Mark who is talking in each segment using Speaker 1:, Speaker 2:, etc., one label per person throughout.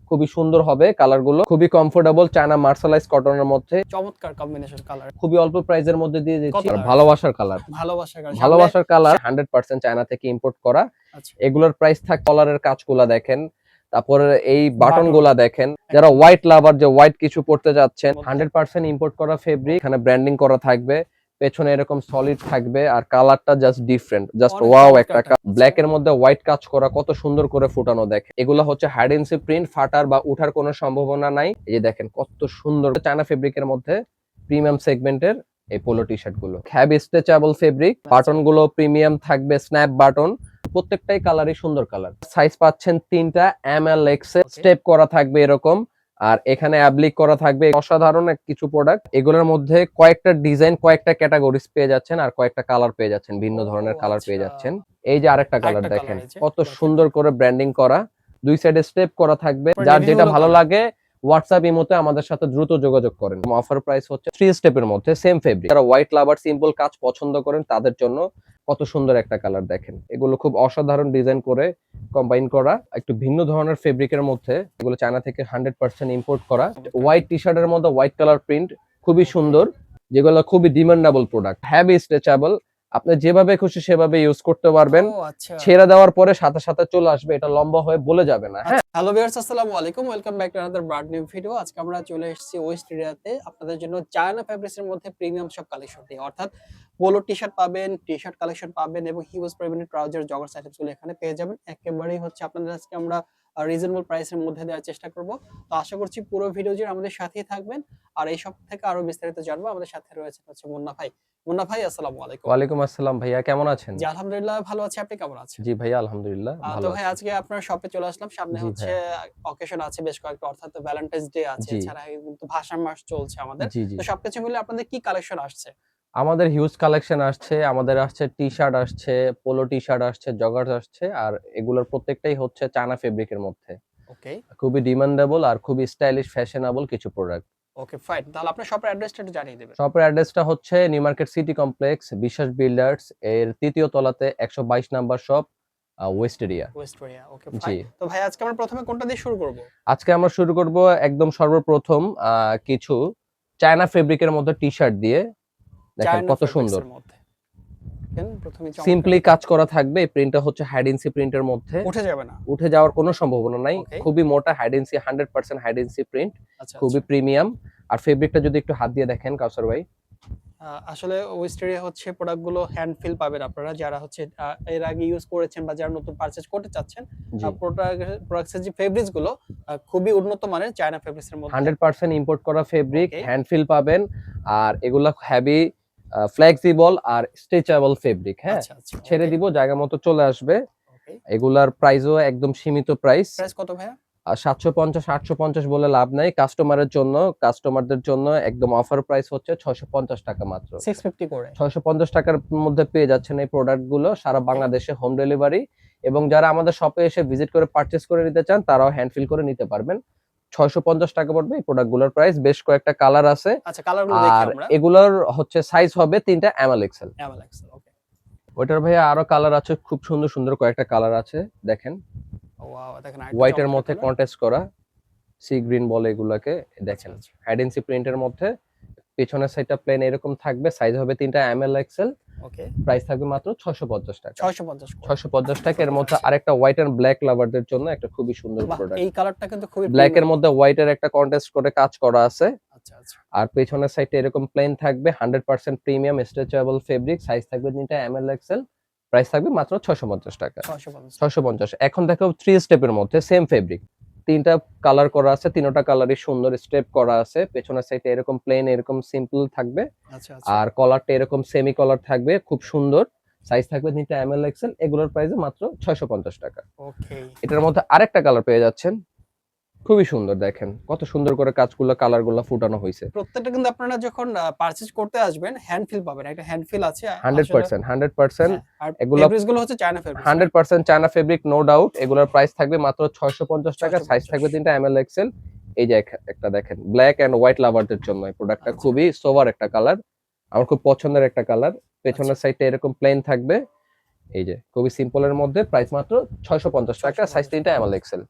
Speaker 1: খুবই সুন্দর হবে কালার গুলো, খুবই কমফোর্টেবল, চায়না মার্শালাইজ কটনের মধ্যে
Speaker 2: চমৎকার কম্বিনেশন কালার,
Speaker 1: খুবই অল্প প্রাইসের মধ্যে দিয়ে দিচ্ছি।
Speaker 2: কত?
Speaker 1: ভালোবাসার কালার,
Speaker 2: ভালোবাসার কালার,
Speaker 1: ভালোবাসার কালার 100% চায়না থেকে ইম্পোর্ট করা।
Speaker 2: আচ্ছা
Speaker 1: এগুলোর প্রাইস থাকে, কলারের কাজগুলা দেখেন, তারপরে এই বাটন
Speaker 2: বাটন
Speaker 1: গুলা দেখেন, যারা হোয়াইট লাভার, যে হোয়াইট কিছু পড়তে যাচ্ছেন, 100% ইম্পোর্ট করা ফেব্রিক, এখানে ব্র্যান্ডিং করা থাকবে, পেছনে এরকম সলিড থাকবে, আর কালারটা জাস্ট ডিফারেন্ট, জাস্ট
Speaker 2: অনেক
Speaker 1: ওয়াও
Speaker 2: চমৎকার
Speaker 1: একটা ব্ল্যাক এর মধ্যে হোয়াইট কাজ করা, কত সুন্দর করে ফুটানো দেখে। এগুলো হচ্ছে হাইড এন্ড সিক প্রিন্ট, ফাটার বা উঠার কোনো সম্ভাবনা নাই। এই যে দেখেন কত সুন্দর চায়না ফেব্রিকের মধ্যে প্রিমিয়াম সেগমেন্টের এই পোলো টি শার্ট গুলো, হ্যাভ স্ট্রেচেবল ফেব্রিক, বাটন গুলো প্রিমিয়াম থাকবে, স্ন্যাপ বাটন, প্রত্যেকটাই কালারই সুন্দর কালার। সাইজ পাচ্ছেন 3টা, ML XL, স্টেপ করা থাকবে এরকম, আর এখানে অ্যাবলিক করা থাকবে। অসাধারণ কিছু প্রোডাক্ট, এগুলোর মধ্যে কয়েকটা ডিজাইন, কয়েকটা ক্যাটাগরিজ পেয়ে যাচ্ছেন, আর কয়েকটা কালার পেয়ে যাচ্ছেন, ভিন্ন ধরনের কালার পেয়ে যাচ্ছেন। এই যে আরেকটা কালার দেখেন, কত সুন্দর করে ব্র্যান্ডিং করা, দুই সাইডে স্টেপ করা থাকবে। যার যেটা ভালো লাগে হোয়াটসঅ্যাপ ইমোতে আমাদের সাথে দ্রুত যোগাযোগ করেন। অফার প্রাইস হচ্ছে 3 স্টেপের মধ্যে সেম ফেব্রিক। যারা হোয়াইট লাভার, সিম্পল কাজ পছন্দ করেন তাদের জন্য কত সুন্দর একটা কালার দেখেন। এগুলো খুব অসাধারণ ডিজাইন করে কম্বাইন করা, একটু ভিন্ন ধরনের ফেব্রিকের মধ্যে, এগুলো চায়না থেকে 100% ইম্পোর্ট করা। হোয়াইট টি শার্টের মধ্যে হোয়াইট কালার প্রিন্ট, খুবই সুন্দর, যেগুলো খুবই ডিমান্ডেবল প্রোডাক্ট, হ্যাভি স্ট্রেচেবল, আপনি যেভাবে খুশি সেভাবে ইউজ করতে পারবেন। ছেড়ে দেওয়ার পরে সাথে সাথে চলে আসবে, এটা লম্বা হয়ে বলে যাবে না। হ্যাঁ,
Speaker 2: হ্যালো ভিউয়ার্স, আসসালামু আলাইকুম, welcome back to another brand new video. আজকে আমরা চলে এসেছি ওয়েস্ট এরিয়াতে আপনাদের জন্য চায়না ফেব্রিক্সের মধ্যে প্রিমিয়াম সব কালেকশন দিয়ে, অর্থাৎ পোলো টি শার্ট পাবেন, টি শার্ট কালেকশন পাবেন এবং হিউজ পরিমাণে ট্রাউজার, জগার্স আইটেমসগুলো এখানে পেয়ে যাবেন। একেবারেই হচ্ছে আপনাদের আজকে আমরা রিজনেবল প্রাইসের মধ্যে দেওয়ার চেষ্টা করব। তো আশা করছি পুরো ভিডিও জুড়ে আমাদের সাথেই থাকবেন, আর এই সব থেকে আরো বিস্তারিত জানবো। আমাদের সাথে রয়েছে হচ্ছে মুন্না ভাই। মুন্না ভাই, আসসালামু আলাইকুম।
Speaker 1: ওয়ালাইকুম আসসালাম ভাইয়া, কেমন আছেন?
Speaker 2: জি আলহামদুলিল্লাহ ভালো আছি, আপনি কেমন আছেন?
Speaker 1: জি ভাইয়া, আলহামদুলিল্লাহ ভালো
Speaker 2: তো
Speaker 1: আছি।
Speaker 2: ভাই আজকে আপনার শপে চলে আসলাম। সামনে
Speaker 1: জি
Speaker 2: হচ্ছে
Speaker 1: ভাইয়া।
Speaker 2: অকেশন আছে বেশ কয়েকটা, অর্থাৎ ভ্যালেন্টাইন্স ডে আছে,
Speaker 1: জি
Speaker 2: এছাড়া কিন্তু ভাষা মাস চলছে আমাদের।
Speaker 1: জি জি
Speaker 2: তো সবকিছু মিলে আপনাদের কি কালেকশন আসছে?
Speaker 1: আমাদের হিউজ কালেকশন আসছে, আমাদের আসছে টি শার্ট আসছে, পোলো টি শার্ট আসছে, জগার্স আসছে, আর এগুলোর প্রত্যেকটাই হচ্ছে চায়না ফেব্রিকের মধ্যে,
Speaker 2: ওকে
Speaker 1: খুবই ডিমান্ডেবল আর খুবই স্টাইলিশ ফ্যাশনেবল কিছু প্রোডাক্ট।
Speaker 2: ওকে ফাইন, তাহলে আপনার শপের অ্যাড্রেসটা একটু জানিয়ে দিবেন।
Speaker 1: শপের অ্যাড্রেসটা হচ্ছে new market city complex, Biswas builders এর ৩য় তলাতে ১২২ number shop, west area.
Speaker 2: West area, okay
Speaker 1: জি,
Speaker 2: ফাইন। তো ভাই আজকে আমরা প্রথমে কোনটা দিয়ে শুরু করব?
Speaker 1: আজকে আমরা শুরু করব একদম সর্বপ্রথম কিছু চায়না ফেব্রিকের মধ্যে টি শার্ট দিয়ে। দেখেন
Speaker 2: চায়না
Speaker 1: কত সুন্দর,
Speaker 2: ফেব্রিক্সের মধ্যে। দেখেন প্রথমেই
Speaker 1: সিম্পলি কাজ করা থাকবে। এই প্রিন্টটা হচ্ছে হাইডেন্সি প্রিন্টের মধ্যে,
Speaker 2: উঠে যাবে না।
Speaker 1: উঠে যাওয়ার কোনো সম্ভাবনা নাই।
Speaker 2: ওকে
Speaker 1: খুবই মোটা হাইডেন্সি, 100% হাইডেন্সি প্রিন্ট,
Speaker 2: আচ্ছা
Speaker 1: খুবই
Speaker 2: আচ্ছা।
Speaker 1: প্রিমিয়াম। আর ফেব্রিকটা যদি একটু হাত দিয়ে দেখেন কাউসার ভাই।
Speaker 2: আসলে ওয়েস্ট এরিয়া হচ্ছে প্রোডাক্টগুলো হ্যান্ড ফিল পাবেন আপনারা, যারা হচ্ছে এর আগে ইউজ করেছেন বা যারা নতুন পারচেজ করতে চাচ্ছেন।
Speaker 1: জি,
Speaker 2: প্রোডাক্টের যে ফেব্রিক্স গুলো খুবই উন্নত মানের চায়না ফেব্রিক্স এর মধ্যে।
Speaker 1: 100% ইম্পোর্ট করা ফেব্রিক,
Speaker 2: ওকে
Speaker 1: হ্যান্ড ফিল পাবেন। আর এগুলা হেভি ফ্লেক্সিবল আর স্ট্রেচেবল ফেব্রিক। হ্যাঁ,
Speaker 2: আচ্ছা আচ্ছা।
Speaker 1: ছেড়ে দিব জায়গা মতো চলে আসবে।
Speaker 2: ওকে
Speaker 1: এগুলার প্রাইসও একদম সীমিত প্রাইস।
Speaker 2: প্রাইস কত ভাইয়া?
Speaker 1: 750 850 বলে লাভ নাই কাস্টমারের জন্য। কাস্টমারদের জন্য একদম অফার প্রাইস হচ্ছে 650 টাকা মাত্র।
Speaker 2: 650 করে।
Speaker 1: 650 টাকার মধ্যে পেয়ে যাচ্ছেন এই প্রোডাক্ট গুলো সারা বাংলাদেশে হোম ডেলিভারি। এবং যারা আমাদের শপে এসে ভিজিট করে পারচেজ করে নিতে চান তারাও হ্যান্ড ফিল করে নিতে পারবেন। 650 টাকা পড়বে এই প্রোডাক্ট গুলোর প্রাইস। বেশ কয়েকটা কালার আছে,
Speaker 2: আচ্ছা, কালারগুলো দেখি
Speaker 1: আর
Speaker 2: আমরা।
Speaker 1: এগুলোর হচ্ছে সাইজ হবে 3টা, ML XL।
Speaker 2: এমএল এক্সেল, ওকে।
Speaker 1: ওইটার ভাইয়া আরো কালার আছে, খুব সুন্দর সুন্দর কয়েকটা কালার আছে দেখেন।
Speaker 2: ওয়াও, দেখেন আরেকটা
Speaker 1: হোয়াইট এর
Speaker 2: চমৎকার
Speaker 1: মধ্যে
Speaker 2: কালার।
Speaker 1: কন্ট্রাস্ট করা, সি গ্রিন বলে এগুলাকে।
Speaker 2: আচ্ছা
Speaker 1: দেখেন
Speaker 2: আচ্ছা।
Speaker 1: হাইডেন্সি প্রিন্টের মধ্যে, পেছনের সাইডটা প্লেন এরকম থাকবে, সাইজ হবে 3টা, ML XL।
Speaker 2: ওকে
Speaker 1: প্রাইস থাকবে মাত্র 650 টাকা।
Speaker 2: 650 করে।
Speaker 1: 650 টাকা। এর মধ্যে আরেকটা হোয়াইট এন্ড ব্ল্যাক লাভারদের জন্য একটা খুবই সুন্দর
Speaker 2: বাহ,
Speaker 1: প্রোডাক্ট।
Speaker 2: এই কালারটা কিন্তু খুবই
Speaker 1: ব্ল্যাক এর
Speaker 2: প্রিমিয়াম।
Speaker 1: মধ্যে হোয়াইট এর একটা কন্ট্রাস্ট করে কাজ করা আছে।
Speaker 2: আচ্ছা আচ্ছা।
Speaker 1: আর পেছনের সাইডটা এরকম প্লেন থাকবে, 100% প্রিমিয়াম স্ট্রেচেবল ফেব্রিক, সাইজ থাকবে 3টা, ML XL। প্রাইস থাকবে মাত্র 650 টাকা।
Speaker 2: 650।
Speaker 1: 650। এখন দেখো 3 স্টেপের মধ্যে সেম ফেব্রিক, 3টা কালার করা আছে, 3টা কালারই সুন্দর স্টেপ করা আছে। পেছনের সাইডে এরকম প্লেন এরকম সিম্পল থাকবে,
Speaker 2: আচ্ছা আচ্ছা।
Speaker 1: আর কলারটা এরকম সেমি কলার থাকবে, খুব সুন্দর। সাইজ থাকবে 3টা, ML XL। এগুলোর প্রাইস মাত্র 650 টাকা।
Speaker 2: ওকে
Speaker 1: এটার মধ্যে আরেকটা কালার পেয়ে যাচ্ছেন, খুবই সুন্দর। দেখেন কত সুন্দর করে কাজগুলো, কালারগুলো ফুটানো হয়েছে।
Speaker 2: প্রত্যেকটা কিন্তু আপনারা যখন পারচেজ করতে আসবেন হ্যান্ড ফিল পাবেন, একটা হ্যান্ড ফিল আছে আসলে।
Speaker 1: 100% 100%
Speaker 2: হ্যাঁ, আর
Speaker 1: এগুলো
Speaker 2: ফেব্রিক্স গুলো হচ্ছে China fabrics.
Speaker 1: 100% China fabric, no doubt. এগুলোর প্রাইস থাকবে মাত্র 650 টাকা। সাইজ
Speaker 2: 650।
Speaker 1: থাকবে 3টা, ML XL। এই যে একটা দেখেন, ব্ল্যাক এন্ড হোয়াইট লাভারদের জন্য এই প্রোডাক্টটা
Speaker 2: আচ্ছা।
Speaker 1: খুবই সোবার একটা কালার, আমার খুব পছন্দের একটা কালার। পেছনের
Speaker 2: আচ্ছা।
Speaker 1: সাইডটা এরকম প্লেন থাকবে, এই যে খুবই সিম্পলের মধ্যে, প্রাইস মাত্র 650 টাকা। সাইজ 3টা, ML XL।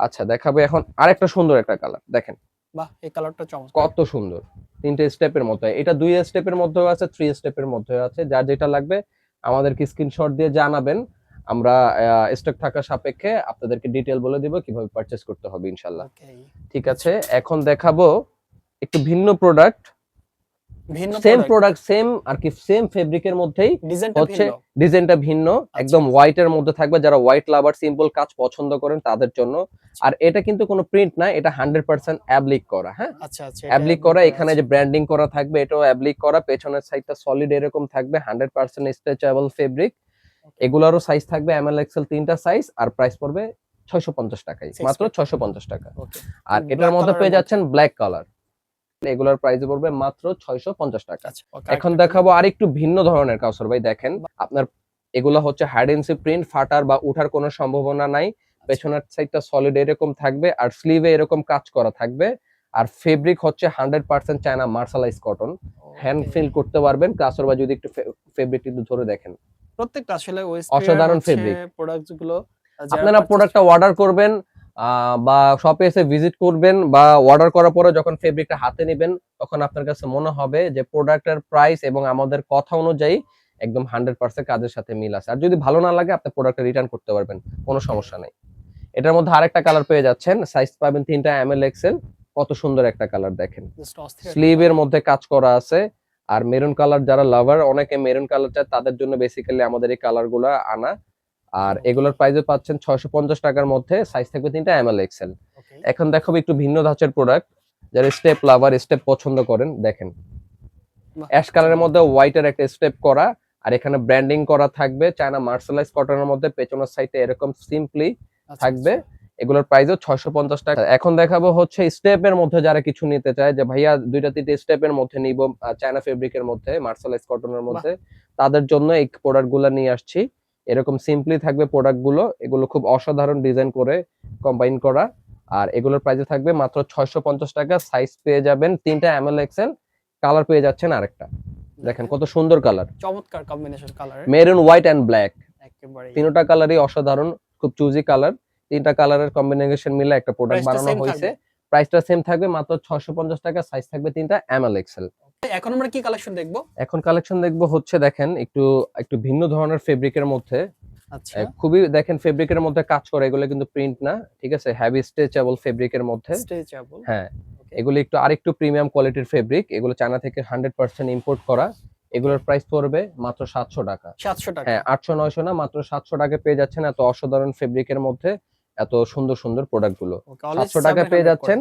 Speaker 1: আচ্ছা দেখাবো এখন আরেকটা সুন্দর একটা কালার দেখেন
Speaker 2: বাহ, এই কালারটা চমৎকার।
Speaker 1: কত সুন্দর, তিনটে স্টেপের মধ্যে, এটা 2 স্টেপের মধ্যেও আছে, 3 স্টেপের মধ্যেও আছে। যার যেটা লাগবে আমাদেরকে স্ক্রিনশট দিয়ে জানাবেন, আমরা স্টক থাকা সাপেক্ষে আপনাদেরকে ডিটেল বলে দিব কিভাবে পারচেজ করতে হবে ইনশাআল্লাহ।
Speaker 2: ওকে,
Speaker 1: ঠিক আছে, এখন দেখাবো একটু ভিন্ন প্রোডাক্ট,
Speaker 2: ভিন্ন
Speaker 1: সেম প্রোডাক্ট সেম আর কি সেম ফেব্রিকের মধ্যেই
Speaker 2: ডিজাইনটা
Speaker 1: হচ্ছে
Speaker 2: ভিন্ন।
Speaker 1: ডিজাইনটা ভিন্ন, একদম হোয়াইটের মধ্যে থাকবে। যারা হোয়াইট লাভার সিম্পল কাজ পছন্দ করেন তাদের জন্য। আর এটা কিন্তু কোনো প্রিন্ট না, এটা 100% অ্যাবলিক করা। হ্যাঁ,
Speaker 2: আচ্ছা আচ্ছা,
Speaker 1: অ্যাবলিক করা, এখানে যে ব্র্যান্ডিং করা থাকবে এটাও অ্যাবলিক করা, পেছনের সাইডটা সলিড এরকম থাকবে, 100% স্ট্রেচেবল ফেব্রিক। এগুলারও সাইজ থাকবে এমএল এক্সেল তিনটা সাইজ, আর প্রাইস পড়বে 650 টাকায়, মাত্র 650 টাকা। আর এটার মধ্যে পেয়ে যাচ্ছেন ব্ল্যাক কালার, এগুলোর প্রাইস পড়বে মাত্র 650 টাকা। এখন দেখাবো আরেকটু ভিন্ন ধরনের কাউসার ভাই, দেখেন আপনার এগুলো হচ্ছে হাইডেন্সি প্রিন্ট, ফাটার বা উঠার কোনো সম্ভাবনা নাই। পেছনের সাইডটা সলিড এরকম থাকবে, আর স্লিভে এরকম কাজ করা থাকবে। আর ফেব্রিক হচ্ছে 100% China mercerised cotton, hand feel করতে পারবেন। কাউসার ভাই যদি একটু ফেব্রিক একটু ধরে দেখেন,
Speaker 2: প্রত্যেকটা আসলে
Speaker 1: অসাধারণ ফেব্রিক।
Speaker 2: প্রোডাক্টস গুলো
Speaker 1: আপনারা প্রোডাক্টটা অর্ডার করবেন বা শপে এসে ভিজিট করবেন, বা অর্ডার করার পরে যখন ফেব্রিকটা হাতে নেবেন তখন আপনার কাছে মনে হবে যে প্রোডাক্টের প্রাইস এবং আমাদের কথা অনুযায়ী একদম 100% কাজের সাথে মিল আছে। আর যদি ভালো না লাগে আপনি প্রোডাক্টটা রিটার্ন করতে পারবেন, কোনো সমস্যা নেই। এটার মধ্যে আরেকটা কালার পেয়ে যাচ্ছেন, সাইজ পাবেন 3টা এমএল এক্সেল। কত সুন্দর একটা কালার দেখেন, স্লিভের মধ্যে কাজ করা আছে। আর মেরুন কালার যারা লাভার, অনেকে মেরুন কালার চায়, তাদের জন্য বেসিক্যালি আমাদের এই কালারগুলো আনা। আর এগুলোর প্রাইসে পাচ্ছেন 650 টাকার মধ্যে, সাইজ থাকবে 3টা এমএল এক্সেল। এখন দেখাবো একটু ভিন্ন ধাঁচের প্রোডাক্ট, যারা স্টেপ লাভার, স্টেপ পছন্দ করেন। দেখেন অ্যাশ কালারের মধ্যে হোয়াইটের একটা স্টেপ করা, আর এখানে ব্র্যান্ডিং করা থাকবে চায়না মার্শালাইজ কটনের মধ্যে। পেছনের সাইডে এরকম সিম্পলি থাকবে। এগুলোর প্রাইসও 650 টাকা। এখন দেখাবো হচ্ছে স্টেপের মধ্যে যারা কিছু নিতে চায়, যে ভাইয়া 2টা 3টে স্টেপের মধ্যে নিব চায়না ফেব্রিকের মধ্যে, মার্শালাইজ কটনের মধ্যে, তাদের জন্য এই প্রোডাক্টগুলো নিয়ে আসছি। এরকম সিম্পলি থাকবে প্রোডাক্টগুলো, এগুলো খুব অসাধারণ ডিজাইন করে কম্বাইন করা। আর এগুলোর প্রাইসে থাকবে মাত্র 650 টাকা। সাইজ পেয়ে যাবেন 3টা এমএল এক্সেল, কালার পেয়ে যাচ্ছেন আরেকটা। দেখেন কত সুন্দর কালার,
Speaker 2: চমৎকার combination colour,
Speaker 1: maroon, white and black,
Speaker 2: একেবারে
Speaker 1: তিনটা কালারই অসাধারণ, খুব চুজি কালার। 3টা কালারের কম্বিনেশন মিলে একটা প্রোডাক্ট বানানো হয়েছে। প্রাইসটা সেম থাকবে মাত্র 650 টাকা, সাইজ থাকবে 3টা এমএল এক্সেল।
Speaker 2: এখন আমরা কি কালেকশন দেখব?
Speaker 1: এখন কালেকশন দেখব হচ্ছে দেখেন একটু একটু ভিন্ন ধরনের ফেব্রিকের মধ্যে।
Speaker 2: আচ্ছা,
Speaker 1: খুবই দেখেন ফেব্রিকের মধ্যে কাজ করে, এগুলো কিন্তু প্রিন্ট না, ঠিক আছে, হেভি স্ট্রেচেবল ফেব্রিকের মধ্যে।
Speaker 2: স্ট্রেচেবল,
Speaker 1: হ্যাঁ, এগুলো একটু আরেকটু প্রিমিয়াম কোয়ালিটির ফেব্রিক, এগুলো চায়না থেকে 100% ইম্পোর্ট করা। এগুলোর প্রাইস পড়বে মাত্র 700 টাকা।
Speaker 2: 700 টাকা,
Speaker 1: হ্যাঁ, 800 900 না, মাত্র 700 টাকা পেয়ে যাচ্ছেন এত অসাধারণ ফেব্রিকের মধ্যে এত সুন্দর সুন্দর প্রোডাক্ট গুলো। 700 টাকা পেয়ে যাচ্ছেন।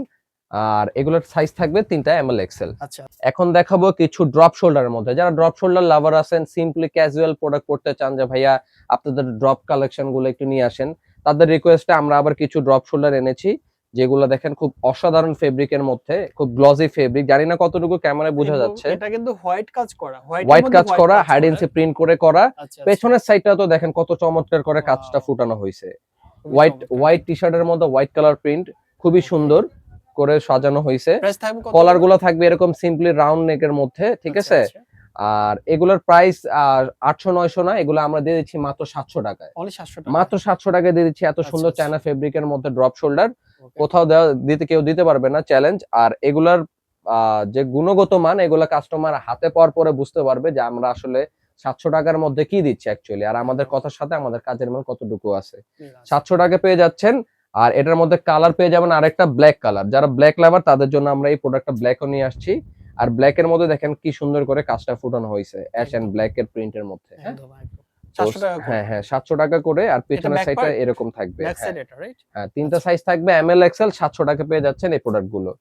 Speaker 1: আর এগুলোর সাইজ থাকবে 3টা এমএল এক্সেল।
Speaker 2: আচ্ছা,
Speaker 1: এখন দেখাবো কিছু ড্রপ শোল্ডারের মধ্যে, যারা ড্রপ শোল্ডার লাভার আছেন, সিম্পলি ক্যাজুয়াল প্রোডাক্ট পড়তে চান, যে ভাইয়া আপনাদের ড্রপ কালেকশন গুলো একটু নিয়ে আসেন, তাদের রিকোয়েস্টে আমরা আবার কিছু ড্রপ শোল্ডার এনেছি, যেগুলো দেখেন খুব অসাধারণ ফেব্রিকের মধ্যে, খুব গ্লজি ফেব্রিক। জানি না কতটুকু ক্যামেরায় বোঝা যাচ্ছে,
Speaker 2: এটা কিন্তু হোয়াইট কাজ করা,
Speaker 1: হোয়াইট কাজ করা, হাইডেন্সি প্রিন্ট করে করা। পেছনের সাইডটা তো দেখেন কত চমৎকার করে কাজটা ফুটানো হয়েছে। হোয়াইট টি শার্টের মধ্যে হোয়াইট কালার প্রিন্ট, খুবই সুন্দর করে সাজানো হয়েছে। কলার গুলো থাকবে এরকম সিম্পলি রাউন্ড নেকের মধ্যে, ঠিক আছে। আর এগুলোর প্রাইস 800 900 না, এগুলো আমরা দিয়ে দিচ্ছি মাত্র 700 টাকায়। মাত্র 700 টাকায় দিয়ে দিচ্ছি এত সুন্দর চায়না ফেব্রিকের মধ্যে ড্রপ শোল্ডার, কোথাও দিতে কেউ দিতে পারবে না, চ্যালেঞ্জ। আর এগুলার যে গুণগত মান, এগুলা কাস্টমার হাতে পাওয়ার পরে বুঝতে পারবে যে আমরা আসলে 700 টাকার মধ্যে কি দিচ্ছি অ্যাকচুয়ালি, আর আমাদের কথার সাথে আমাদের কাজের মান কতটুকু আছে। 700 টাকা পেয়ে যাচ্ছেন। আর এটার মধ্যে কালার পেয়ে যাবেন আরেকটা ব্ল্যাক কালার, যারা ব্ল্যাক লাভার তাদের জন্য আমরা এই প্রোডাক্টটা ব্ল্যাকও নিয়ে আসছি। আর ব্ল্যাক এর মধ্যে দেখেন কি সুন্দর করে কাজটা ফুটানো হয়েছে, অ্যাশ এন্ড ব্ল্যাক এর প্রিন্টের মধ্যে। হ্যাঁ হ্যাঁ, 700 টাকা করে। আর পিছনের সাইডটা এরকম থাকবে। হ্যাঁ, 3টা সাইজ থাকবে এমএল এক্সেল, 700 টাকা পেয়ে যাচ্ছেন এই প্রোডাক্ট গুলো।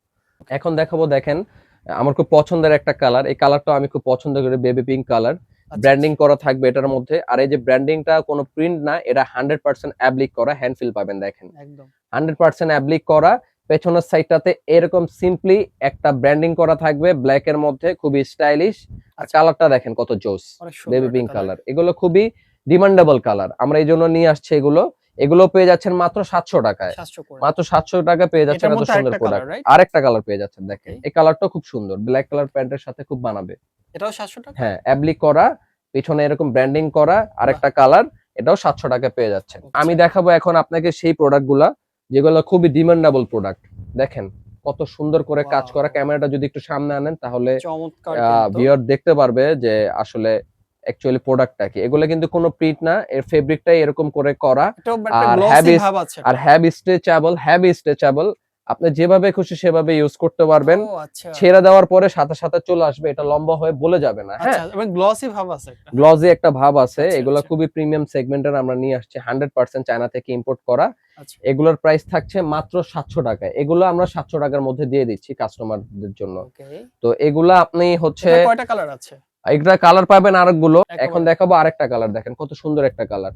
Speaker 1: এখন দেখাবো দেখেন আমার খুব পছন্দের একটা কালার, এই কালারটা আমি খুব পছন্দ করি, বেবি পিঙ্ক কালার। ব্র্যান্ডিং করা থাকবে এটার মধ্যে। আর এই যে ব্র্যান্ডিংটা কোনো প্রিন্ট না, এটা 100% অ্যাবলিক করা, হ্যান্ড ফিল পাবেন দেখেন, একদম 100% অ্যাবলিক করা। পেছনের সাইডটাতে এরকম সিম্পলি একটা ব্র্যান্ডিং করা থাকবে ব্ল্যাক এর মধ্যে, খুবই স্টাইলিশ। আর কালারটা দেখেন কত জোস, বেবি পিঙ্ক কালার। এগুলো খুবই ডিমান্ডেবল কালার, আমরা এই জন্য নিয়ে আসছি এগুলো। এগুলো পেয়ে যাচ্ছেন মাত্র 700 টাকায়, মাত্র 700 টাকা পেয়ে যাচ্ছেন এত সুন্দর প্রোডাক্ট। আরেকটা কালার পেয়ে যাচ্ছেন দেখেন, এই কালারটা খুব সুন্দর, ব্ল্যাক কালার প্যান্টের সাথে খুব মানাবে।
Speaker 2: এটাও 700 টাকা,
Speaker 1: হ্যাঁ, অ্যাবলিক করা, পিছনে এরকম ব্র্যান্ডিং করা, আরেকটা কালার, এটাও 700 টাকা পেয়ে যাচ্ছেন। আমি দেখাবো এখন আপনাকে সেই প্রোডাক্টগুলা যেগুলো খুবই ডিমান্ডেবল প্রোডাক্ট। দেখেন কত সুন্দর করে কাজ করা।
Speaker 2: ওয়াও!
Speaker 1: ক্যামেরাটা যদি একটু সামনে আনেন তাহলে
Speaker 2: চমৎকার কিন্তু।
Speaker 1: ভিউয়ার দেখতে পারবে যে আসলে অ্যাকচুয়ালি প্রোডাক্টটা কি। এগুলো কিন্তু কোনো প্রিন্ট না, এর ফেব্রিকটাই এরকম করে করা।
Speaker 2: একটু একটা
Speaker 1: আর
Speaker 2: গ্লসি ভাব আছে এটা।
Speaker 1: Heavy stretchable. আপনি যেভাবে খুশি সেভাবে ইউজ করতে
Speaker 2: ও
Speaker 1: পারবেন।
Speaker 2: আচ্ছা।
Speaker 1: ছেড়ে দেওয়ার পরে সাথে, সাথে চলে আসবে। এটা লম্বা হয়ে বলে যাবে না। হ্যাঁ?
Speaker 2: আচ্ছা এবং গ্লসি ভাব আছে একটা, হ্যাঁ?
Speaker 1: গ্লজি একটা ভাব আছে।
Speaker 2: আচ্ছা,
Speaker 1: এগুলা
Speaker 2: আচ্ছা,
Speaker 1: খুবই প্রিমিয়াম সেগমেন্টের আমরা নিয়ে আসছি। 100% চায়না থেকে ইম্পোর্ট করা।
Speaker 2: আচ্ছা।
Speaker 1: এগুলোর প্রাইস থাকছে মাত্র ৳৭০০ এগুলো আমরা ৳৭০০ র মধ্যে দিয়ে দিচ্ছি কাস্টমারদের জন্য।
Speaker 2: ওকে।
Speaker 1: তো এগুলা আপনি হচ্ছে
Speaker 2: এটা কয়টা কালার আছে?
Speaker 1: এগুলা কালার পাবেন আরেকগুলো। এখন
Speaker 2: একেবারে
Speaker 1: দেখাবো আরেকটা কালার দেখেন কত সুন্দর একটা কালার।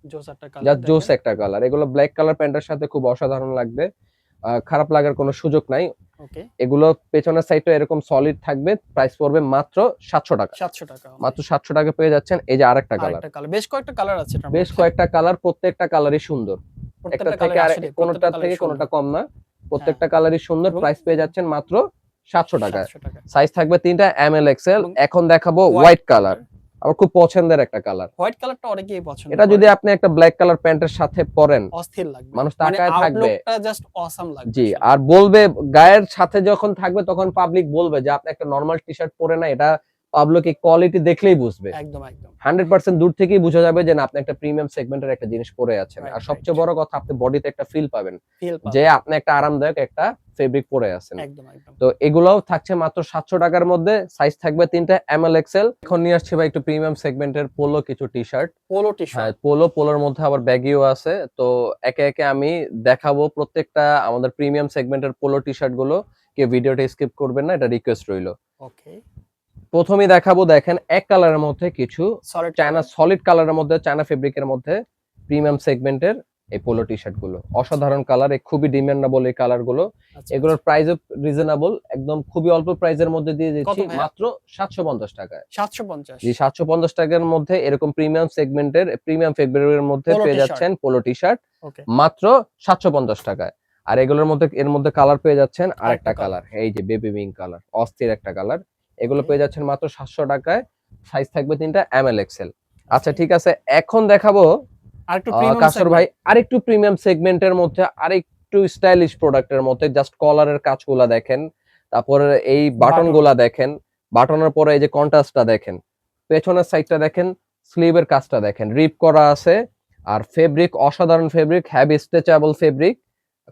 Speaker 2: জোস একটা কালার
Speaker 1: জাস্ট জোস
Speaker 2: দেখেন।
Speaker 1: একটা কালার। এগুলো ব্লাক কালার প্যান্টের সাথে খুব অসাধারণ লাগবে। খারাপ লাগার কোনো সুযোগ নাই।
Speaker 2: ওকে।
Speaker 1: এগুলো পেছনের সাইডটা এরকম সলিড থাকবে। প্রাইস পড়বে মাত্র ৳৭০০
Speaker 2: ৳৭০০ অনলি।
Speaker 1: মাত্র ৳৭০০ পেয়ে যাচ্ছেন। এই যে আরেকটা কালার।
Speaker 2: আরেকটা কালার। বেশ কয়েকটা কালার আছে এটার
Speaker 1: বেশ
Speaker 2: মধ্যে।
Speaker 1: কয়েকটা কালার, প্রত্যেকটা কালারই সুন্দর। একটা
Speaker 2: প্রত্যেকটা
Speaker 1: থেকে
Speaker 2: কালার
Speaker 1: আর
Speaker 2: আসলেই প্রত্যেকটা
Speaker 1: কোনটার থেকে
Speaker 2: কালারই
Speaker 1: কোনটা
Speaker 2: সুন্দর।
Speaker 1: কম না।
Speaker 2: হ্যাঁ,
Speaker 1: প্রত্যেকটা কালারই সুন্দর।
Speaker 2: এবং
Speaker 1: প্রাইস পেয়ে যাচ্ছেন মাত্র ৳৭০০
Speaker 2: ৳৭০০
Speaker 1: সাইজ থাকবে ৩ টা ML, XL।
Speaker 2: এবং
Speaker 1: এখন দেখাবো
Speaker 2: হোয়াইট
Speaker 1: হোয়াইট কালার।
Speaker 2: কালার।
Speaker 1: আমার খুব পছন্দের একটা কালার।
Speaker 2: হোয়াইট কালারটা অনেকেই পছন্দ
Speaker 1: এটা যদি
Speaker 2: করে।
Speaker 1: আপনি একটা ব্লাক কালার প্যান্টের সাথে পরেন,
Speaker 2: অস্থির লাগবে।
Speaker 1: মানুষ
Speaker 2: মানে
Speaker 1: তাকায় থাকবে।
Speaker 2: আউটলুকটা জাস্ট অসাম লাগবে
Speaker 1: জি,
Speaker 2: আসলে।
Speaker 1: আর বলবে গায়ের সাথে যখন থাকবে তখন পাবলিক বলবে যে আপনি একটা নরমাল টি-শার্ট পরে না এটা পাবলিক এই কোয়ালিটি দেখলেই বুঝবে।
Speaker 2: একদম, একদম।
Speaker 1: 100% দূর থেকেই বুঝা যাবে যে না আপনি একটা প্রিমিয়াম সেগমেন্টের একটা জিনিস পরে আছেন।
Speaker 2: রাইট,
Speaker 1: আর
Speaker 2: রাইট।
Speaker 1: সবচেয়ে বড় কথা আপনি বডিতে একটা ফিল পাবেন।
Speaker 2: ফিল
Speaker 1: যে
Speaker 2: পাবেন।
Speaker 1: আপনি একটা আরামদায়ক একটা ফেব্রিক পরে আছেন।
Speaker 2: একদম, একদম।
Speaker 1: তো এগুলাও থাকছে মাত্র ৳৭০০ র মধ্যে। সাইজ থাকবে ৩ টা ML, XL। এখন নিয়ে আসছি ভাই একটু প্রিমিয়াম সেগমেন্টের পোলো কিছু টি-শার্ট।
Speaker 2: পোলো
Speaker 1: হ্যাঁ,
Speaker 2: টি-শার্ট।
Speaker 1: পোলোর মধ্যে আবার ব্যাগিও আছে। তো একে, একে আমি দেখাবো প্রত্যেকটা আমাদের প্রিমিয়াম সেগমেন্টের পোলো টি-শার্ট গুলো। কেউ ভিডিওটা স্কিপ করবেন না, এটা রিকোয়েস্ট রইলো।
Speaker 2: ওকে।
Speaker 1: ১ম এই দেখাবো দেখেন এক কালারের মধ্যে কিছু
Speaker 2: সলিড
Speaker 1: চায়না
Speaker 2: কালার।
Speaker 1: সলিড কালারের মধ্যে চায়না ফেব্রিকের মধ্যে প্রিমিয়াম সেগমেন্টের এই পোলো টি-শার্ট গুলো।
Speaker 2: আচ্ছা,
Speaker 1: অসাধারণ কালার, খুবই ডিমান্ডেবল এই কালার গুলো।
Speaker 2: আচ্ছা,
Speaker 1: এগুলোর
Speaker 2: আচ্ছা।
Speaker 1: প্রাইসও রিজনেবল, একদম খুবই অল্প প্রাইসের মধ্যে দিয়ে
Speaker 2: কত
Speaker 1: দিচ্ছি
Speaker 2: ভাইয়া?
Speaker 1: মাত্র ৳৭৫০ য়। জি,
Speaker 2: ৭৫০
Speaker 1: ৳৭৫০ র মধ্যে এরকম প্রিমিয়াম সেগমেন্টের প্রিমিয়াম ফেব্রিকের মধ্যে
Speaker 2: পোলো
Speaker 1: পেয়ে
Speaker 2: টি-শার্ট।
Speaker 1: যাচ্ছেন পোলো টি-শার্ট
Speaker 2: ওকে।
Speaker 1: মাত্র ৳৭৫০ য়। আর এগুলোর মধ্যে এর মধ্যে কালার পেয়ে যাচ্ছেন
Speaker 2: আরেকটা
Speaker 1: আরেকটা
Speaker 2: কালার।
Speaker 1: কালার। এই যে বেবি পিঙ্ক কালার, অস্থির একটা কালার। এগুলো
Speaker 2: ওকে,
Speaker 1: পেয়ে যাচ্ছেন মাত্র ৳৭০০ য়। সাইজ থাকবে ৩ টা ML, XL। আচ্ছা
Speaker 2: ওকে।
Speaker 1: ঠিক আছে। এখন দেখাবো
Speaker 2: আরেকটু প্রিমিয়াম
Speaker 1: কাসর ভাই
Speaker 2: সেগমেন্ট।
Speaker 1: আরেকটু প্রিমিয়াম সেগমেন্টের মধ্যে আরেকটু স্টাইলিশ প্রোডাক্ট এর মধ্যে জাস্ট কলারের কাজগুলা দেখেন। তারপরে এই বাটন
Speaker 2: বাটন।
Speaker 1: গুলা দেখেন। বাটনের পরে এই যে কন্ট্রাস্টটা দেখেন। পেছনের সাইডটা দেখেন, স্লিভের কাজটা দেখেন। রিপ করা আছে। আর ফেব্রিক অসাধারণ ফেব্রিক, হেভি স্ট্রেচেবল ফেব্রিক।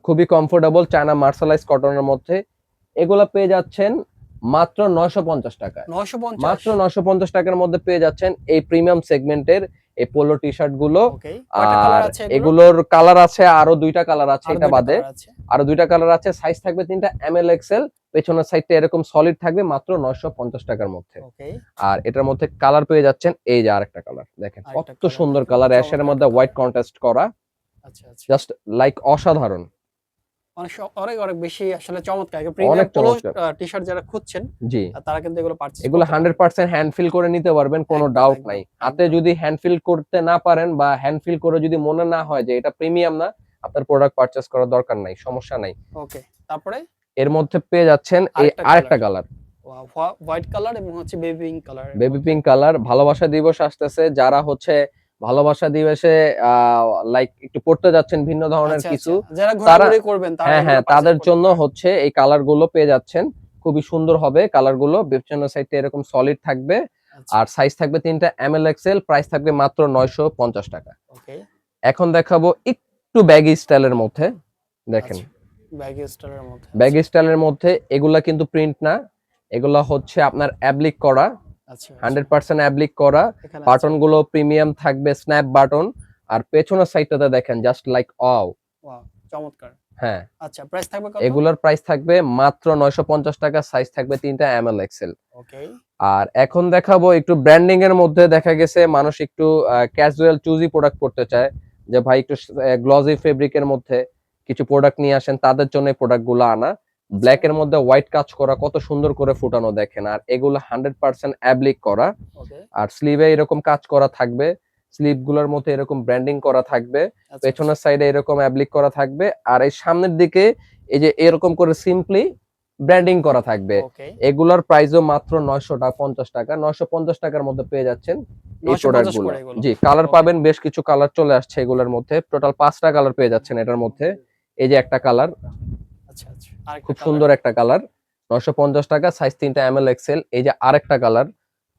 Speaker 1: খুবই কমফোর্টেবল চায়না মার্শালাইজ কটনের মধ্যে। এগুলা পেয়ে যাচ্ছেন মাত্র ৳৯৫০ য়।
Speaker 2: ৯৫০
Speaker 1: মাত্র ৳৯৫০ র মধ্যে পেয়ে যাচ্ছেন এই প্রিমিয়াম সেগমেন্টের এই পোলো টি-শার্ট গুলো।
Speaker 2: ওকে। কয়টা কালার
Speaker 1: আর
Speaker 2: আছে এগুলোর?
Speaker 1: এগুলোর কালার আছে আরো ২ টা কালার আছে
Speaker 2: আরো
Speaker 1: এটা
Speaker 2: ২ টা
Speaker 1: বাদে।
Speaker 2: কালার আছে।
Speaker 1: আরো ২ টা কালার আছে। সাইজ থাকবে ৩ টা ML, XL। পেছনের সাইডটা এরকম সলিড থাকবে মাত্র ৳৯৫০ র মধ্যে।
Speaker 2: ওকে।
Speaker 1: আর এটার মধ্যে কালার পেয়ে যাচ্ছেন এই যে আরেকটা কালার। দেখেন
Speaker 2: আরেকটা
Speaker 1: কত
Speaker 2: কালার
Speaker 1: সুন্দর
Speaker 2: দেখেন।
Speaker 1: কালার অ্যাশের
Speaker 2: চমৎকার
Speaker 1: মধ্যে
Speaker 2: একটা
Speaker 1: হোয়াইট
Speaker 2: কালার।
Speaker 1: কন্ট্রাস্ট করা।
Speaker 2: আচ্ছা, আচ্ছা।
Speaker 1: জাস্ট লাইক অসাধারণ।
Speaker 2: অনেক, অনেক বেশি আসলে চমৎকার। প্রিমিয়াম
Speaker 1: অনেক
Speaker 2: পোলো
Speaker 1: চমৎকার।
Speaker 2: টি-শার্ট যারা খুঁজছেন
Speaker 1: জি।
Speaker 2: তারা কিন্তু এগুলো পারচেজ
Speaker 1: এগুলো
Speaker 2: করতে পারেন।
Speaker 1: 100% হ্যান্ড ফিল করে নিতে পারবেন, কোনো
Speaker 2: একদম,
Speaker 1: ডাউট
Speaker 2: একদম,
Speaker 1: নাই। হাতে
Speaker 2: একদম।
Speaker 1: যদি হ্যান্ড ফিল করতে না পারেন বা হ্যান্ড ফিল করে যদি মনে না হয় যে এটা প্রিমিয়াম না, আপনার প্রোডাক্ট পারচেজ করার দরকার নাই, সমস্যা নাই।
Speaker 2: ওকে। তারপরে
Speaker 1: এর মধ্যে পেয়ে যাচ্ছেন এই
Speaker 2: আরেকটা
Speaker 1: আরেকটা
Speaker 2: colour.
Speaker 1: Colour.
Speaker 2: Wow! White colour এবং হচ্ছে বেবি পিঙ্ক কালারের
Speaker 1: বেবি
Speaker 2: মধ্যে।
Speaker 1: Pink colour. ভালোবাসা দিবস আসতেছে। যারা হচ্ছে ভালোবাসা দিবসে আ লাইক একটু পড়তে যাচ্ছেন ভিন্ন ধরনের
Speaker 2: আচ্ছা,
Speaker 1: কিছু,
Speaker 2: আচ্ছা। যারা
Speaker 1: তারা
Speaker 2: ঘোরাঘুরি করবেন তারা
Speaker 1: হ্যাঁ,
Speaker 2: এগুলো
Speaker 1: হ্যাঁ,
Speaker 2: পারচেজ
Speaker 1: তাদের
Speaker 2: করতে
Speaker 1: জন্য
Speaker 2: পারেন।
Speaker 1: হচ্ছে এই কালার গুলো পেয়ে যাচ্ছেন। খুবই সুন্দর হবে কালার গুলো। পেছনের সাইডটা এরকম সলিড থাকবে।
Speaker 2: আচ্ছা।
Speaker 1: আর সাইজ থাকবে ৩ টা ML, XL। প্রাইস থাকবে মাত্র ৳৯৫০।
Speaker 2: ওকে।
Speaker 1: এখন দেখাবো একটু ব্যাগি স্টাইলের মধ্যে। দেখেন,
Speaker 2: আচ্ছা। ব্যাগি স্টাইলের মধ্যে। আচ্ছা,
Speaker 1: ব্যাগি স্টাইলের মধ্যে এগুলা কিন্তু প্রিন্ট না। এগুলা হচ্ছে আপনার অ্যাবলিক করা।
Speaker 2: আচ্ছা, আচ্ছা।
Speaker 1: 100% অ্যাবলিক করা।
Speaker 2: এখানে আছে
Speaker 1: বাটন
Speaker 2: একটা।
Speaker 1: গুলো প্রিমিয়াম থাকবে, স্ন্যাপ বাটন। আর পেছনের সাইডটাতে দেখেন জাস্ট লাইক ওয়াও!
Speaker 2: ওয়াও! চমৎকার।
Speaker 1: হ্যাঁ,
Speaker 2: আচ্ছা, প্রাইস থাকবে কত?
Speaker 1: এগুলোর প্রাইস থাকবে মাত্র ৳৯৫০। সাইজ থাকবে ৩ টা ML, XL।
Speaker 2: ওকে।
Speaker 1: আর এখন দেখাবো একটু ব্র্যান্ডিং এর মধ্যে দেখা গেছে মানুষ একটু ক্যাজুয়াল চুজি প্রোডাক্ট করতে চায়। যে ভাই একটু গ্লজি ফেব্রিক এর মধ্যে কিছু প্রোডাক্ট নিয়ে আসেন তাদের জন্য এই প্রোডাক্ট গুলো আনা।
Speaker 2: আচ্ছা।
Speaker 1: ব্লাক এর মধ্যে হোয়াইট কাজ করা কত সুন্দর করে ফুটানো দেখেন। আর এগুলো 100% অ্যাবলিক করা।
Speaker 2: ওকে।
Speaker 1: আর স্লিভে এরকম কাজ করা থাকবে। স্লিভ গুলোর মধ্যে এরকম ব্র্যান্ডিং করা থাকবে।
Speaker 2: আচ্ছা, আচ্ছা।
Speaker 1: পেছনের সাইডে এরকম অ্যাবলিক করা থাকবে। আর এই সামনের দিকে এই যে এরকম করে সিম্পলি ব্র্যান্ডিং করা থাকবে।
Speaker 2: ওকে।
Speaker 1: এগুলার প্রাইসও মাত্র ৳৯৫০। ৳৯৫০ র মধ্যে পেয়ে যাচ্ছেন এই প্রোডাক্ট
Speaker 2: ৯৫০
Speaker 1: গুলো।
Speaker 2: করে এগুলো।
Speaker 1: জি, কালার
Speaker 2: ওকে।
Speaker 1: পাবেন বেশ কিছু কালার চলে আসছে এগুলোর মধ্যে। টোটাল ৫ টা কালার পেয়ে যাচ্ছেন এটার মধ্যে। এই যে একটা কালার,
Speaker 2: আচ্ছা আচ্ছা, আরেকটা
Speaker 1: খুব
Speaker 2: colour।
Speaker 1: সুন্দর একটা কালার, 950 টাকা, সাইজ 3টা এমএল এক্সেল। এই যে আরেকটা কালার,